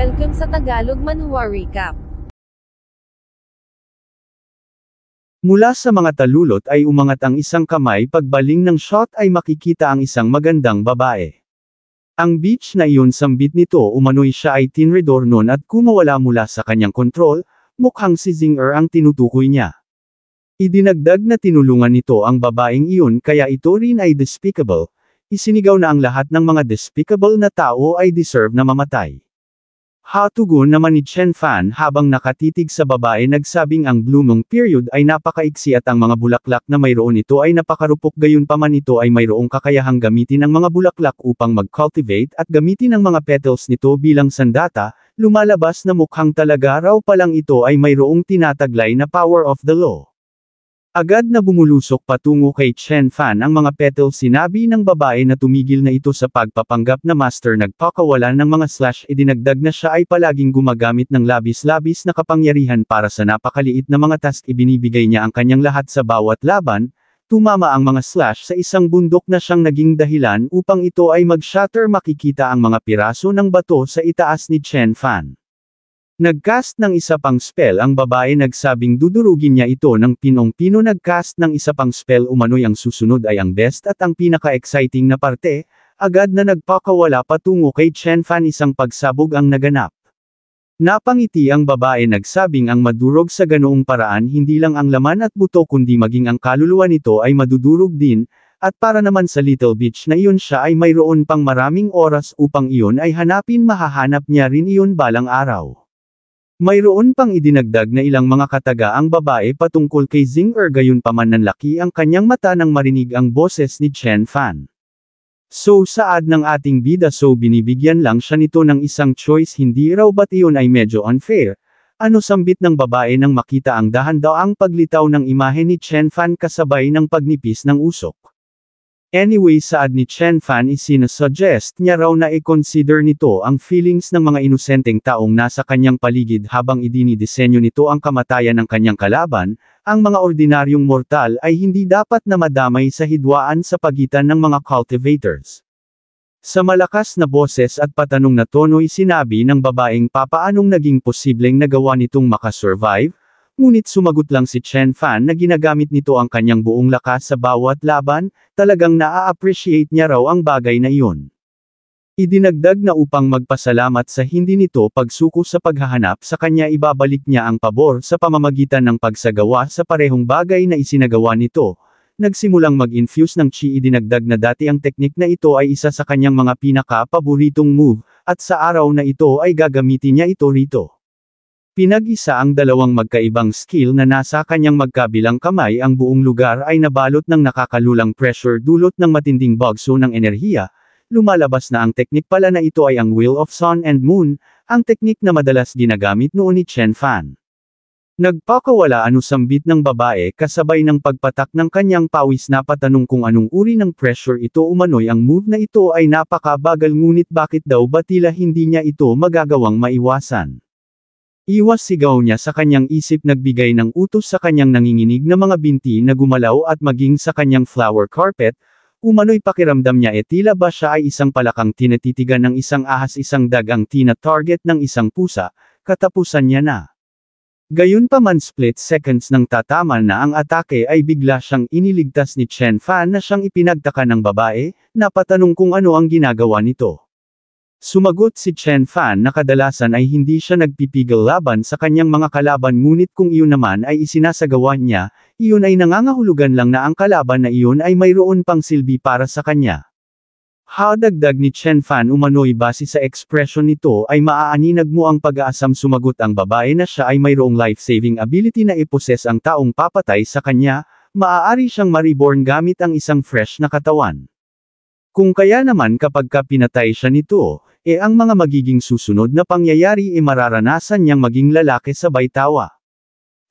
Welcome sa Tagalog Manhwa Recap. Mula sa mga talulot ay umangat ang isang kamay, pagbaling ng shot ay makikita ang isang magandang babae. Ang beach na iyon sambit nito umano'y siya ay tinredor noon at kumawala mula sa kanyang kontrol, mukhang si Zinger ang tinutukoy niya. Idinagdag na tinulungan nito ang babaeng iyon kaya ito rin ay despicable, isinigaw na ang lahat ng mga despicable na tao ay deserve na mamatay. Hatugon naman ni Chen Fan habang nakatitig sa babae, nagsabing ang blooming period ay napakaiksi at ang mga bulaklak na mayroon ito ay napakarupok, gayunpaman ito ay mayroong kakayahang gamitin ang mga bulaklak upang mag-cultivate at gamitin ang mga petals nito bilang sandata, lumalabas na mukhang talaga raw palang ito ay mayroong tinataglay na power of the law. Agad na bumulusok patungo kay Chen Fan ang mga petals, sinabi ng babae na tumigil na ito sa pagpapanggap na master, nagpakawalan ng mga slash. Idinagdag na siya ay palaging gumagamit ng labis-labis na kapangyarihan para sa napakaliit na mga task, ibinibigay niya ang kanyang lahat sa bawat laban, tumama ang mga slash sa isang bundok na siyang naging dahilan upang ito ay mag-shatter. Makikita ang mga piraso ng bato sa itaas ni Chen Fan. Nagcast ng isa pang spell ang babae, nagsabing dudurugin niya ito ng pinong-pino. Nagcast ng isa pang spell, umano'y ang susunod ay ang best at ang pinaka-exciting na parte, agad na nagpakawala patungo kay Chen Fan, isang pagsabog ang naganap. Napangiti ang babae, nagsabing ang madurog sa ganoong paraan hindi lang ang laman at buto kundi maging ang kaluluwa nito ay madudurog din, at para naman sa Little Beach na iyon siya ay mayroon pang maraming oras upang iyon ay hanapin, mahahanap niya rin iyon balang araw. Mayroon pang idinagdag na ilang mga kataga ang babae patungkol kay Zinger, gayunpaman nanlaki ang kanyang mata nang marinig ang boses ni Chen Fan. So saad ng ating bida, so binibigyan lang siya nito ng isang choice, hindi raw ba't iyon ay medyo unfair? Ano, sambit ng babae nang makita ang dahan-daang paglitaw ng imahe ni Chen Fan kasabay ng pagnipis ng usok. Anyway, saad ni Chen Fan, isinasuggest niya raw na i-consider nito ang feelings ng mga inosenteng taong nasa kanyang paligid habang idinidisenyo nito ang kamatayan ng kanyang kalaban. Ang mga ordinaryong mortal ay hindi dapat na madamay sa hidwaan sa pagitan ng mga cultivators. Sa malakas na boses at patanong na tono'y sinabi ng babaeng papaanong naging posibleng nagawa nitong makasurvive. Ngunit sumagot lang si Chen Fan na ginagamit nito ang kanyang buong lakas sa bawat laban, talagang naa-appreciate niya raw ang bagay na iyon. Idinagdag na upang magpasalamat sa hindi nito pagsuko sa paghahanap sa kanya, ibabalik niya ang pabor sa pamamagitan ng pagsagawa sa parehong bagay na isinagawa nito. Nagsimulang mag-infuse ng chi. Idinagdag na dati ang teknik na ito ay isa sa kanyang mga pinaka-paboritong move, at sa araw na ito ay gagamitin niya ito rito. Pinag-isa ang dalawang magkaibang skill na nasa kanyang magkabilang kamay, ang buong lugar ay nabalot ng nakakalulang pressure dulot ng matinding bagso ng enerhiya. Lumalabas na ang teknik pala na ito ay ang Wheel of Sun and Moon, ang teknik na madalas ginagamit noon ni Chen Fan. Nagpakawala sambit ng babae kasabay ng pagpatak ng kanyang pawis, na patanong kung anong uri ng pressure ito. Umano'y ang move na ito ay napakabagal, ngunit bakit daw ba tila hindi niya ito magagawang maiwasan. Iwas sigaw niya sa kanyang isip, nagbigay ng utos sa kanyang nanginginig na mga binti na gumalaw at maging sa kanyang flower carpet. Umano'y pakiramdam niya tila ba siya ay isang palakang tinatitigan ng isang ahas, isang dagang tina-target ng isang pusa. Katapusan niya na. Gayunpaman, split seconds nang tatama na ang atake ay bigla siyang iniligtas ni Chen Fan na siyang ipinagtaka ng babae, napatanong kung ano ang ginagawa nito. Sumagot si Chen Fan na kadalasan ay hindi siya nagpipigil laban sa kanyang mga kalaban, ngunit kung iyon naman ay isinasagawa niya, iyon ay nangangahulugan lang na ang kalaban na iyon ay mayroon pang silbi para sa kanya. Dagdag ni Chen Fan, umano'y base sa ekspresyon nito ay maaaninag mo ang pag-aasam. Sumagot ang babae na siya ay mayroong life-saving ability na iposes ang taong papatay sa kanya, maaari siyang ma-reborn gamit ang isang fresh na katawan. Kung kaya naman kapag pinatay siya nito, ang mga magiging susunod na pangyayari mararanasan niyang maging lalaki sabay tawa.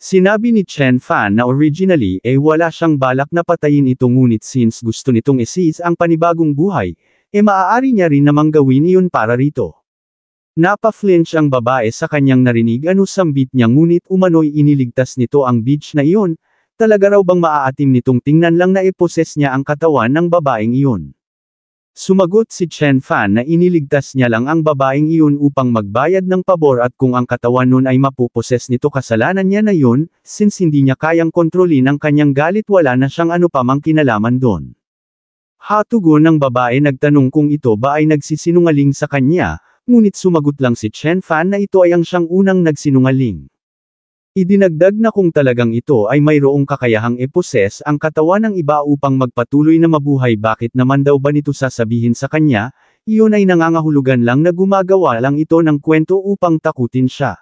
Sinabi ni Chen Fan na originally wala siyang balak na patayin ito, ngunit since gusto nitong i-seize ang panibagong buhay, maaari niya rin namang gawin iyon para rito. Napa-flinch ang babae sa kanyang narinig sambit niya, ngunit umano'y iniligtas nito ang beach na iyon. Talaga raw bang maaatim nitong tingnan lang na iposes niya ang katawan ng babaeng iyon? Sumagot si Chen Fan na iniligtas niya lang ang babaeng iyon upang magbayad ng pabor at kung ang katawan nun ay mapuposes nito kasalanan niya na yun, since hindi niya kayang kontrolin ang kanyang galit wala na siyang ano pa mang kinalaman doon. Hatugon ng babae nagtanong kung ito ba ay nagsisinungaling sa kanya, ngunit sumagot lang si Chen Fan na ito ay ang siyang unang nagsinungaling. Idinagdag na kung talagang ito ay mayroong kakayahang iposes ang katawan ng iba upang magpatuloy na mabuhay bakit naman daw ba nito sasabihin sa kanya, iyon ay nangangahulugan lang na gumagawa lang ito ng kwento upang takutin siya.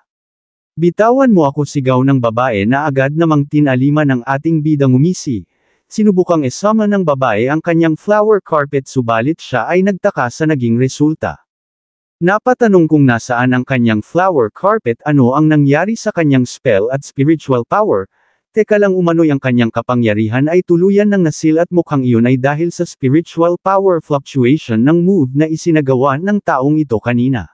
Bitawan mo ako sigaw ng babae na agad namang tinalima ng ating bidang ngumisi. Sinubukang isama ng babae ang kanyang flower carpet subalit siya ay nagtaka sa naging resulta. Napatanong kung nasaan ang kanyang flower carpet ano ang nangyari sa kanyang spell at spiritual power, teka lang umano'y ang kanyang kapangyarihan ay tuluyan ng nasil at mukhang iyon ay dahil sa spiritual power fluctuation ng move na isinagawa ng taong ito kanina.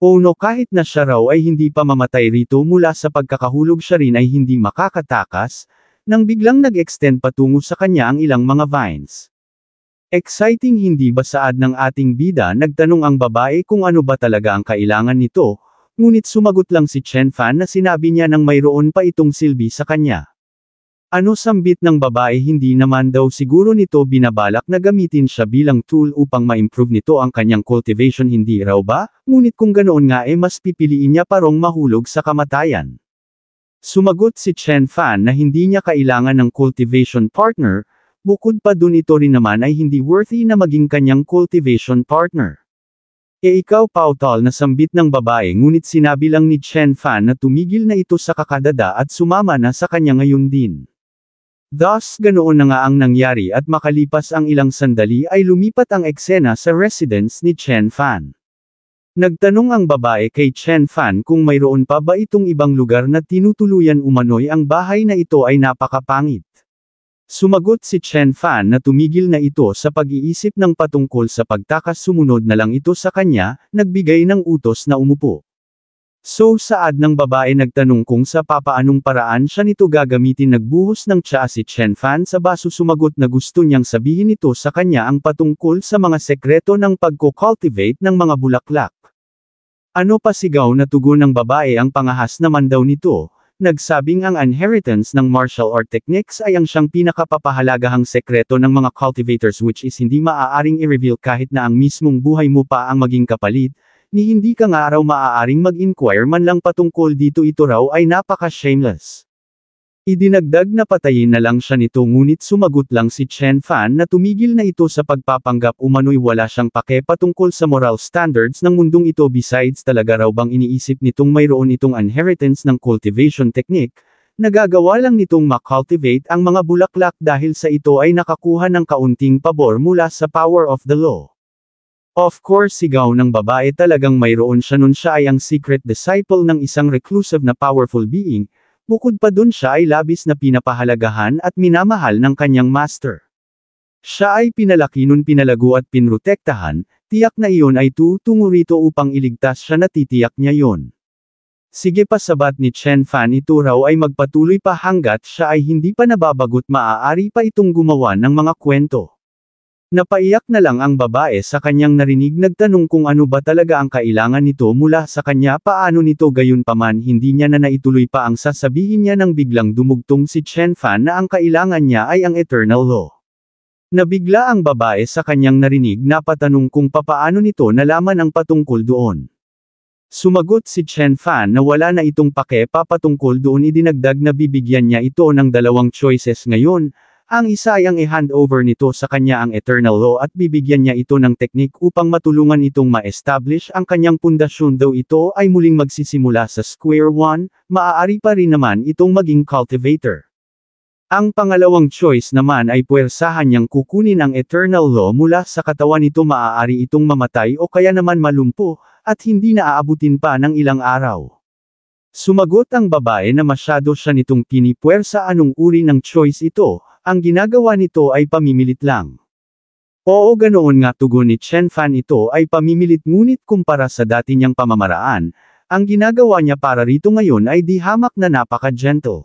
O no kahit na siya raw ay hindi pa mamatay rito mula sa pagkakahulog siya rin ay hindi makakatakas, nang biglang nag-extend patungo sa kanya ang ilang mga vines. Exciting hindi ba saad ng ating bida nagtanong ang babae kung ano ba talaga ang kailangan nito, ngunit sumagot lang si Chen Fan na sinabi niya nang mayroon pa itong silbi sa kanya. Ano sambit ng babae hindi naman daw siguro nito binabalak na gamitin siya bilang tool upang ma-improve nito ang kanyang cultivation hindi raw ba, ngunit kung ganoon nga mas pipiliin niya parong mahulog sa kamatayan. Sumagot si Chen Fan na hindi niya kailangan ng cultivation partner, bukod pa dun ito rin naman ay hindi worthy na maging kanyang cultivation partner. Ikaw pautal na sambit ng babae ngunit sinabi lang ni Chen Fan na tumigil na ito sa kakadada at sumama na sa kanya ngayon din. Thus ganoon na nga ang nangyari at makalipas ang ilang sandali ay lumipat ang eksena sa residence ni Chen Fan. Nagtanong ang babae kay Chen Fan kung mayroon pa ba itong ibang lugar na tinutuluyan umano'y ang bahay na ito ay napakapangit. Sumagot si Chen Fan na tumigil na ito sa pag-iisip ng patungkol sa pagtakas sumunod na lang ito sa kanya, nagbigay ng utos na umupo. So saad ng babae nagtanong kung sa papaanong paraan siya nito gagamitin nagbuhos ng tsaa si Chen Fan sa baso sumagot na gusto niyang sabihin ito sa kanya ang patungkol sa mga sekreto ng pagko-cultivate ng mga bulaklak. Ano pa sigaw na tugon ng babae ang pangahas naman daw nito. Nagsabing ang inheritance ng martial art techniques ay ang siyang pinakapapahalagahang sekreto ng mga cultivators which is hindi maaaring i-reveal kahit na ang mismong buhay mo pa ang maging kapalit, ni hindi ka nga raw maaaring mag-inquire man lang patungkol dito ito raw ay napaka-shameless. Idinagdag na patayin na lang siya nito ngunit sumagot lang si Chen Fan na tumigil na ito sa pagpapanggap umano'y wala siyang pake patungkol sa moral standards ng mundong ito besides talaga raw bang iniisip nitong mayroon itong inheritance ng cultivation technique, nagagawa lang nitong makultivate ang mga bulaklak dahil sa ito ay nakakuha ng kaunting pabor mula sa power of the law. Of course sigaw ng babae talagang mayroon siya nun siya ay ang secret disciple ng isang reclusive na powerful being, bukod pa dun siya ay labis na pinapahalagahan at minamahal ng kanyang master. Siya ay pinalaki nun pinalago at pinrotektahan, tiyak na iyon ay tutungo rito upang iligtas siya na titiyak niya yon. Sige pa sabat ni Chen Fan ito raw ay magpatuloy pa hanggat siya ay hindi pa nababagot maaari pa itong gumawa ng mga kwento. Napaiyak na lang ang babae sa kanyang narinig nagtanong kung ano ba talaga ang kailangan nito mula sa kanya paano nito gayunpaman hindi niya na naituloy pa ang sasabihin niya nang biglang dumugtong si Chen Fan na ang kailangan niya ay ang eternal law. Nabigla ang babae sa kanyang narinig napatanong kung papaano nito nalaman ang patungkol doon. Sumagot si Chen Fan na wala na itong pake papatungkol doon idinagdag na bibigyan niya ito ng dalawang choices ngayon. Ang isa ay ang i-handover nito sa kanya ang eternal law at bibigyan niya ito ng teknik upang matulungan itong ma-establish ang kanyang pundasyon daw ito ay muling magsisimula sa square one, maaari pa rin naman itong maging cultivator. Ang pangalawang choice naman ay puwersahan niyang kukunin ang eternal law mula sa katawan nito maaari itong mamatay o kaya naman malumpo, at hindi na aabutin pa ng ilang araw. Sumagot ang babae na masyado siya nitong pinipuwersa anong uri ng choice ito. Ang ginagawa nito ay pamimilit lang. Oo ganoon nga tugon ni Chen Fan ito ay pamimilit ngunit kumpara sa dati niyang pamamaraan, ang ginagawa niya para rito ngayon ay di hamak na napaka-gentle.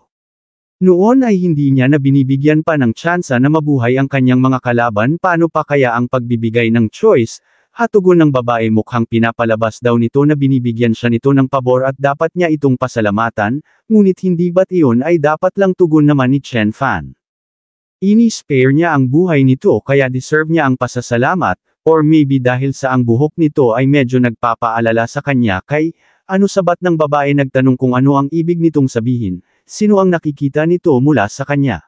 Noon ay hindi niya na binibigyan pa ng tsansa na mabuhay ang kanyang mga kalaban, paano pa kaya ang pagbibigay ng choice? Hatugon ng babae, mukhang pinapalabas daw nito na binibigyan siya nito ng pabor at dapat niya itong pasalamatan, ngunit hindi ba't iyon ay dapat lang tugon naman ni Chen Fan? Ini-spare niya ang buhay nito kaya deserve niya ang pasasalamat, or maybe dahil sa ang buhok nito ay medyo nagpapaalala sa kanya kay, ano sabat ng babae nagtanong kung ano ang ibig nitong sabihin, sino ang nakikita nito mula sa kanya.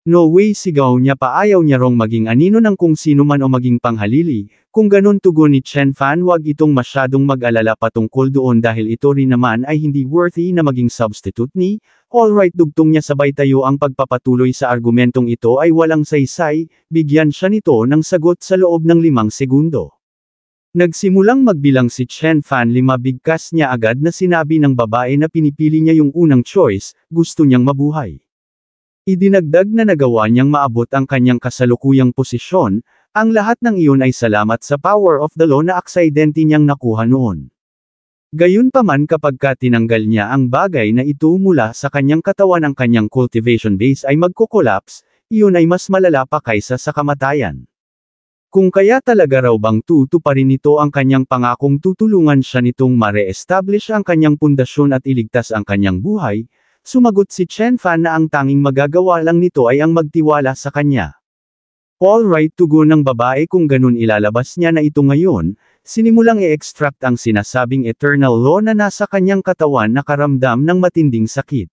No way, sigaw niya pa, ayaw niya rong maging anino ng kung sino man o maging panghalili, kung ganun tugon ni Chen Fan, wag itong masyadong mag-alala patungkol doon dahil ito rin naman ay hindi worthy na maging substitute ni, alright, dugtong niya sabay tayo ang pagpapatuloy sa argumentong ito ay walang saysay, bigyan siya nito ng sagot sa loob ng 5 segundo. Nagsimulang magbilang si Chen Fan 5 bigkas niya agad na sinabi ng babae na pinipili niya yung unang choice, gusto niyang mabuhay. Idinagdag na nagawa niyang maabot ang kanyang kasalukuyang posisyon, ang lahat ng iyon ay salamat sa power of the law na aksidente niyang nakuha noon. Gayunpaman kapag tinanggal niya ang bagay na ito mula sa kanyang katawan ang kanyang cultivation base ay magko-collapse, iyon ay mas malala pa kaysa sa kamatayan. Kung kaya talaga raw bang tutuparin nito ang kanyang pangakong tutulungan siya nitong ma-re-establish ang kanyang pundasyon at iligtas ang kanyang buhay, sumagot si Chen Fan na ang tanging magagawa lang nito ay ang magtiwala sa kanya. Alright, tugon ng babae, kung ganun ilalabas niya na ito ngayon, sinimulang i-extract ang sinasabing eternal law na nasa kanyang katawan na karamdam ng matinding sakit.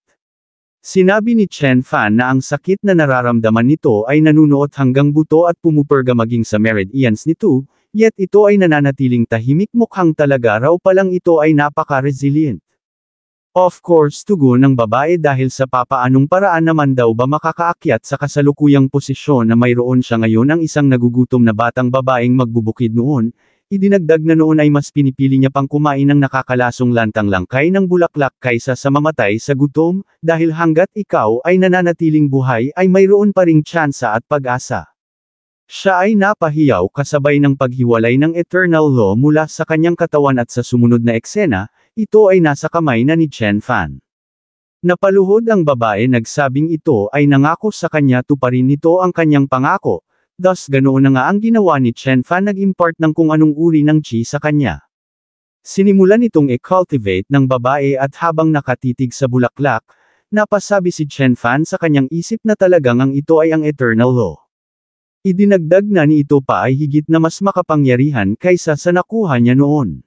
Sinabi ni Chen Fan na ang sakit na nararamdaman nito ay nanunuot hanggang buto at pumupurga maging sa meridians nito, yet ito ay nananatiling tahimik, mukhang talaga raw palang ito ay napaka-resilient. Of course, tugon ng babae, dahil sa papaanong paraan naman daw ba makakaakyat sa kasalukuyang posisyon na mayroon siya ngayon ang isang nagugutom na batang babaeng magbubukid noon, idinagdag na noon ay mas pinipili niya pang kumain ng nakakalasong lantang langkay ng bulaklak kaysa sa mamatay sa gutom, dahil hanggat ikaw ay nananatiling buhay ay mayroon pa ring tsansa at pag-asa. Siya ay napahiyaw kasabay ng paghiwalay ng eternal law mula sa kanyang katawan at sa sumunod na eksena, ito ay nasa kamay na ni Chen Fan. Napaluhod ang babae, nagsabing ito ay nangako sa kanya tuparin nito ang kanyang pangako, thus ganoon na nga ang ginawa ni Chen Fan, nag-impart ng kung anong uri ng chi sa kanya. Sinimulan itong i-cultivate ng babae at habang nakatitig sa bulaklak, napasabi si Chen Fan sa kanyang isip na talagang ang ito ay ang eternal law. Idinagdag na ni ito pa ay higit na mas makapangyarihan kaysa sa nakuha niya noon.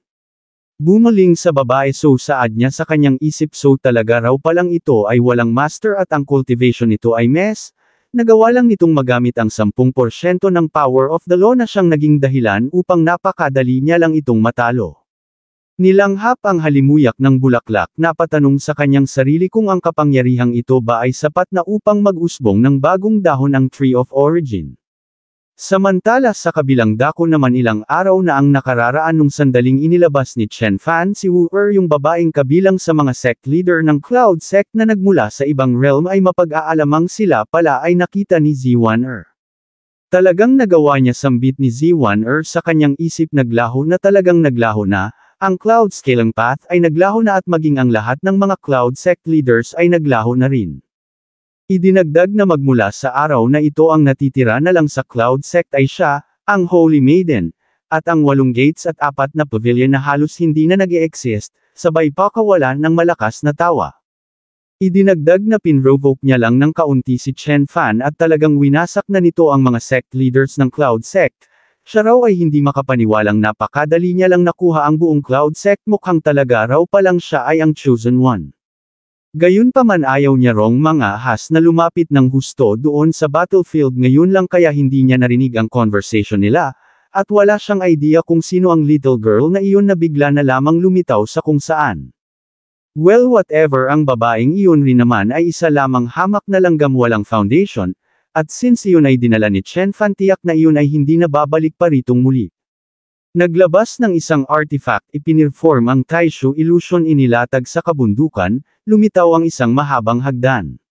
Bumaling sa babae, so saad niya sa kanyang isip, so talaga raw palang ito ay walang master at ang cultivation nito ay mess, nagawa lang nitong magamit ang 10% ng power of the law na siyang naging dahilan upang napakadali niya lang itong matalo. Nilanghap ang halimuyak ng bulaklak, napatanong sa kanyang sarili kung ang kapangyarihang ito ba ay sapat na upang mag-usbong ng bagong dahon ang Tree of Origin. Samantala sa kabilang dako naman, ilang araw na ang nakararaan nung sandaling inilabas ni Chen Fan si Wu Er, yung babaeng kabilang sa mga sect leader ng Cloud Sect na nagmula sa ibang realm, ay mapag-aalamang sila pala ay nakita ni Ziwan Er. Talagang nagawa niya sambit ni Ziwan Er sa kanyang isip, naglaho na, talagang naglaho na, ang Cloud Scaling Path ay naglaho na at maging ang lahat ng mga Cloud Sect leaders ay naglaho na rin. Idinagdag na magmula sa araw na ito ang natitira na lang sa Cloud Sect ay siya, ang Holy Maiden, at ang 8 gates at 4 na pavilion na halos hindi na nag-e-exist, sabay pa kawalan ng malakas na tawa. Idinagdag na pinrovoke niya lang ng kaunti si Chen Fan at talagang winasak na nito ang mga sect leaders ng Cloud Sect. Siya raw ay hindi makapaniwalang napakadali niya lang nakuha ang buong Cloud Sect, mukhang talaga raw palang siya ay ang chosen one. Gayunpaman ayaw niya rong mga ahas na lumapit ng husto doon sa battlefield ngayon lang, kaya hindi niya narinig ang conversation nila, at wala siyang idea kung sino ang little girl na iyon na bigla na lamang lumitaw sa kung saan. Well, whatever, ang babaeng iyon rin naman ay isa lamang hamak na langgam walang foundation, at since iyon ay dinala ni Chen Fan, tiyak na iyon ay hindi na babalik pa ritong muli. Naglabas ng isang artifact, ipinirform ang Taishu illusion, inilatag sa kabundukan, lumitaw ang isang mahabang hagdan.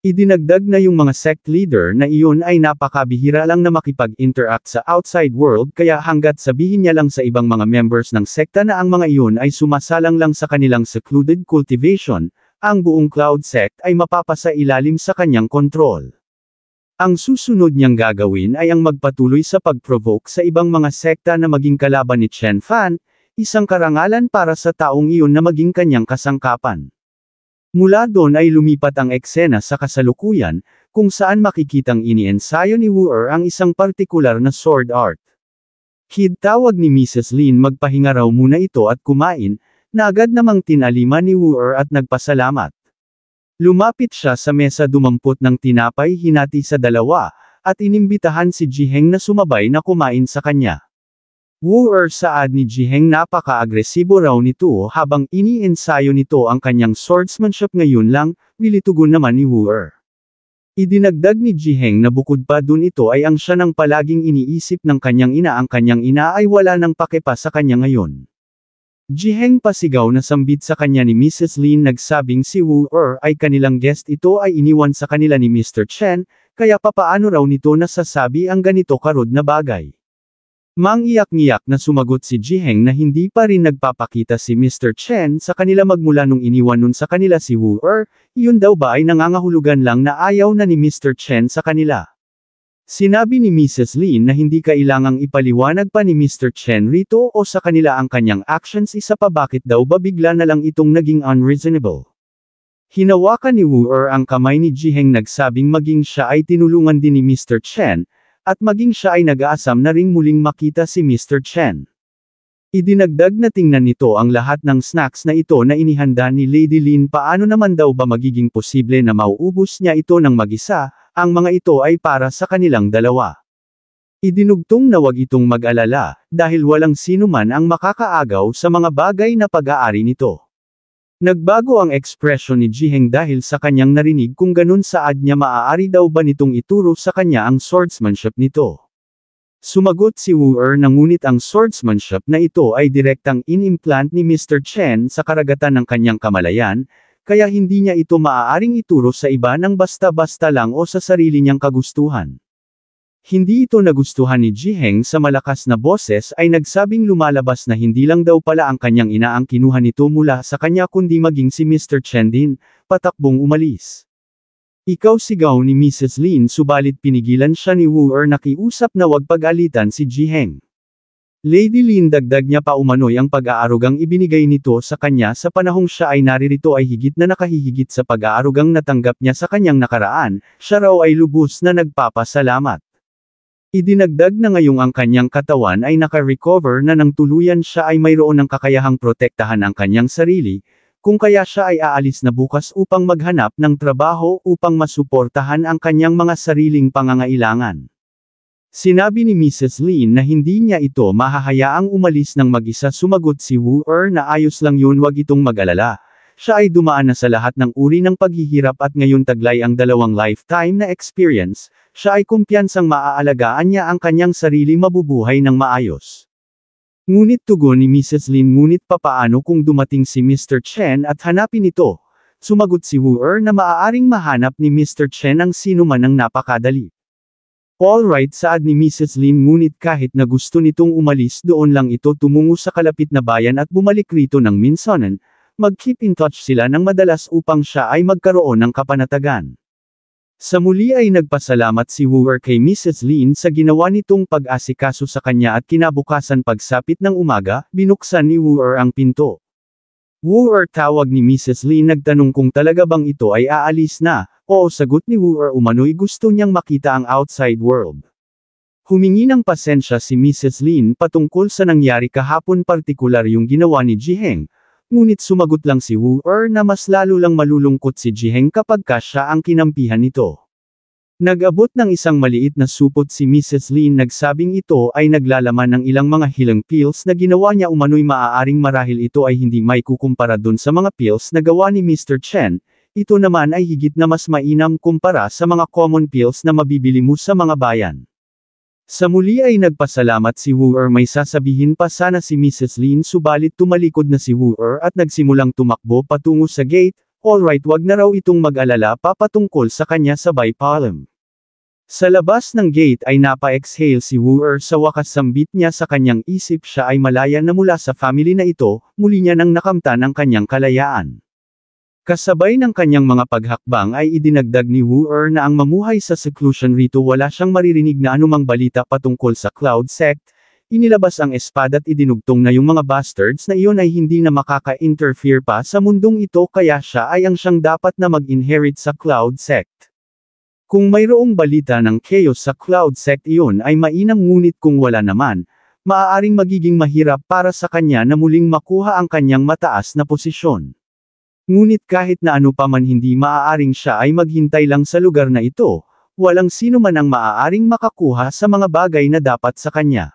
Idinagdag na yung mga sect leader na iyon ay napakabihira lang na makipag-interact sa outside world, kaya hanggat sabihin niya lang sa ibang mga members ng sekta na ang mga iyon ay sumasalang lang sa kanilang secluded cultivation, ang buong cloud sect ay mapapasailalim sa kanyang kontrol. Ang susunod niyang gagawin ay ang magpatuloy sa pag-provoke sa ibang mga sekta na maging kalaban ni Chen Fan, isang karangalan para sa taong iyon na maging kanyang kasangkapan. Mula doon ay lumipat ang eksena sa kasalukuyan, kung saan makikitang iniensayo ni Wu ang isang partikular na sword art. Tawag ni Mrs. Lin magpahinga raw muna ito at kumain, na agad namang tinalima ni Wu at nagpasalamat. Lumapit siya sa mesa dumampot ng tinapay hinati sa dalawa, at inimbitahan si Jiheng na sumabay na kumain sa kanya. Wu saad ni Jiheng napaka-agresibo raw nito habang iniensayo nito ang kanyang swordsmanship ngayon lang, wilitugon naman ni Wu. Idinagdag ni Jiheng na bukod pa dun ito ay ang siya nang palaging iniisip ng kanyang ina, ang kanyang ina ay wala nang pake pa sa kanya ngayon. Jiheng pasigaw na sambit sa kanya ni Mrs. Lin nagsabing si Wu ay kanilang guest, ito ay iniwan sa kanila ni Mr. Chen, kaya papaano raw nito nasasabi ang ganito karud na bagay. Mangiyak-ngiyak na sumagot si Jiheng na hindi pa rin nagpapakita si Mr. Chen sa kanila magmula nung iniwan nun sa kanila si Wu yun daw ba ay nangangahulugan lang na ayaw na ni Mr. Chen sa kanila. Sinabi ni Mrs. Lin na hindi kailangang ipaliwanag pa ni Mr. Chen rito o sa kanila ang kanyang actions, isa pa bakit daw ba bigla na lang itong naging unreasonable. Hinawakan ni Wu ang kamay ni Jiheng nagsabing maging siya ay tinulungan din ni Mr. Chen, at maging siya ay nag-aasam na ring muling makita si Mr. Chen. Idinagdag na tingnan nito ang lahat ng snacks na ito na inihanda ni Lady Lin. Paano naman daw ba magiging posible na mauubos niya ito ng mag-isa, ang mga ito ay para sa kanilang dalawa. Idinugtong na wag itong mag-alala, dahil walang sino man ang makakaagaw sa mga bagay na pag-aari nito. Nagbago ang ekspresyon ni Jiheng dahil sa kanyang narinig kung ganun saad niya maaari daw ba nitong ituro sa kanya ang swordsmanship nito. Sumagot si Wu na ngunit ang swordsmanship na ito ay direktang in-implant ni Mr. Chen sa karagatan ng kanyang kamalayan, kaya hindi niya ito maaaring ituro sa iba ng basta-basta lang o sa sarili niyang kagustuhan. Hindi ito nagustuhan ni Jiheng sa malakas na boses ay nagsabing lumalabas na hindi lang daw pala ang kanyang ina ang kinuha nito mula sa kanya kundi maging si Mr. Chen din, patakbong umalis. Ikaw, sigaw ni Mrs. Lin, subalit pinigilan siya ni Wu nakiusap na wag pag-alitan si Jiheng. Lady Lin dagdag niya pa umano'y ang pag-aarugang ibinigay nito sa kanya sa panahong siya ay naririto ay higit na nakahihigit sa pag-aarugang natanggap niya sa kanyang nakaraan, siya raw ay lubos na nagpapasalamat. Idinagdag na ngayong ang kanyang katawan ay naka-recover na ng tuluyan, siya ay mayroon ng kakayahang protektahan ang kanyang sarili, kung kaya siya ay aalis na bukas upang maghanap ng trabaho upang masuportahan ang kanyang mga sariling pangangailangan. Sinabi ni Mrs. Lin na hindi niya ito mahahayaang umalis ng mag-isa. Sumagot si Wu na ayos lang yun, wag itong mag-alala. Siya ay dumaan na sa lahat ng uri ng paghihirap at ngayon taglay ang dalawang lifetime na experience, siya ay kumpiyansang maaalagaan niya ang kanyang sarili mabubuhay ng maayos. Ngunit tugon ni Mrs. Lin, ngunit papaano kung dumating si Mr. Chen at hanapin ito? Sumagot si Wu na maaaring mahanap ni Mr. Chen ang sino man ng napakadali. Alright, saad ni Mrs. Lin, ngunit kahit na gusto nitong umalis doon lang ito tumungo sa kalapit na bayan at bumalik rito ng minsanan, mag-keep in touch sila ng madalas upang siya ay magkaroon ng kapanatagan. Sa muli ay nagpasalamat si Wu kay Mrs. Lin sa ginawa nitong pag-asikaso sa kanya at kinabukasan pagsapit ng umaga, binuksan ni Wu ang pinto. Wu tawag ni Mrs. Lin, nagtanong kung talaga bang ito ay aalis na. Oo, sagot ni Wu, umano'y gusto niyang makita ang outside world. Humingi ng pasensya si Mrs. Lin patungkol sa nangyari kahapon, partikular yung ginawa ni Jiheng. Ngunit sumagot lang si Wu na mas lalo lang malulungkot si Jiheng kapag siya ang kinampihan nito. Nag-abot ng isang maliit na supot si Mrs. Lin, nagsabing ito ay naglalaman ng ilang mga healing pills na ginawa niya umano'y maaaring marahil ito ay hindi may kukumpara dun sa mga pills na gawa ni Mr. Chen, ito naman ay higit na mas mainam kumpara sa mga common pills na mabibili mo sa mga bayan. Sa muli ay nagpasalamat si Wu may sasabihin pa sana si Mrs. Lin, subalit tumalikod na si Wu at nagsimulang tumakbo patungo sa gate. Alright, wag na raw itong mag-alala pa patungkol sa kanya, sabay paalam. Sa labas ng gate ay napa-exhale si Wu sa wakas, sambit niya sa kanyang isip, siya ay malaya na mula sa family na ito, muli niya nang nakamtan ang kanyang kalayaan. Kasabay ng kanyang mga paghakbang ay idinagdag ni Wu na ang mamuhay sa seclusion rito wala siyang maririnig na anumang balita patungkol sa Cloud Sect, inilabas ang espada at idinugtong na yung mga bastards na iyon ay hindi na makaka-interfere pa sa mundong ito kaya siya ay ang siyang dapat na mag-inherit sa Cloud Sect. Kung mayroong balita ng chaos sa Cloud Sect iyon ay mainam ngunit kung wala naman, maaaring magiging mahirap para sa kanya na muling makuha ang kanyang mataas na posisyon. Ngunit kahit na ano pa man hindi maaaring siya ay maghintay lang sa lugar na ito, walang sino man ang maaaring makakuha sa mga bagay na dapat sa kanya.